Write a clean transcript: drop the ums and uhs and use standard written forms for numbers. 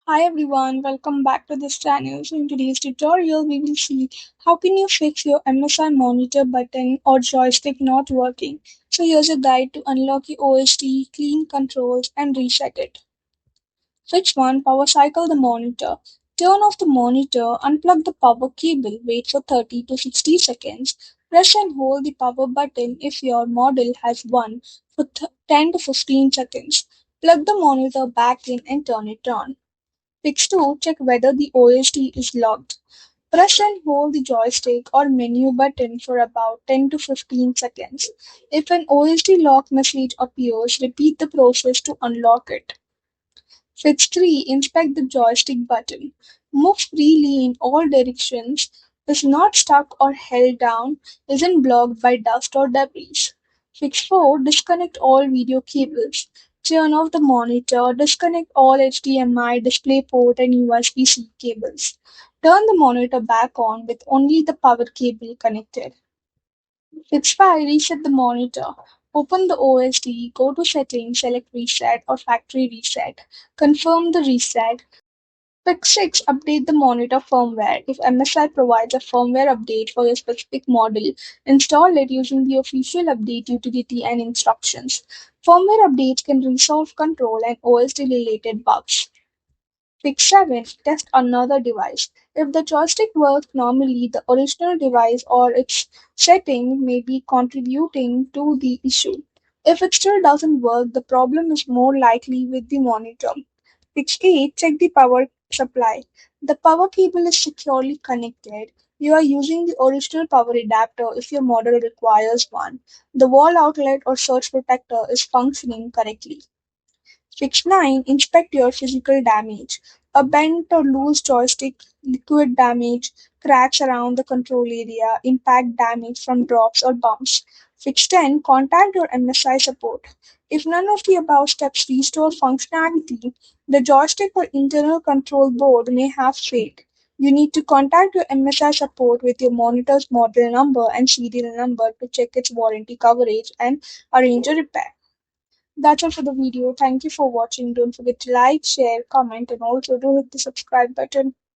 Hi everyone, welcome back to this channel. So in today's tutorial, we will see how can you fix your MSI monitor button or joystick not working. So here's a guide to unlock your OSD, clean controls and reset it. Fix 1. Power cycle the monitor. Turn off the monitor, unplug the power cable, wait for 30 to 60 seconds, press and hold the power button if your model has one for 10 to 15 seconds. Plug the monitor back in and turn it on. Fix 2. Check whether the OSD is locked. Press and hold the joystick or menu button for about 10 to 15 seconds. If an OSD lock message appears, repeat the process to unlock it. Fix 3. Inspect the joystick button. Move freely in all directions, is not stuck or held down, isn't blocked by dust or debris. Fix 4. Disconnect all video cables. Turn off the monitor, disconnect all HDMI, DisplayPort, and USB-C cables. Turn the monitor back on with only the power cable connected. Fix 5. Reset the monitor. Open the OSD, go to Settings, select Reset or Factory Reset. Confirm the reset. Fix 6. Update the monitor firmware. If MSI provides a firmware update for your specific model, install it using the official update utility and instructions. Firmware updates can resolve control and OSD related bugs. Fix 7. Test another device. If the joystick works normally, the original device or its setting may be contributing to the issue. If it still doesn't work, the problem is more likely with the monitor. Fix 8. Check the power supply. The power cable is securely connected. You are using the original power adapter if your model requires one. The wall outlet or surge protector is functioning correctly. Fix 9. Inspect your physical damage. A bent or loose joystick, liquid damage, cracks around the control area, impact damage from drops or bumps. Fix 10. Contact your MSI support. If none of the above steps restore functionality, the joystick or internal control board may have failed. You need to contact your MSI support with your monitor's model number and serial number to check its warranty coverage and arrange a repair. That's all for the video. Thank you for watching. Don't forget to like, share, comment, and also do hit the subscribe button.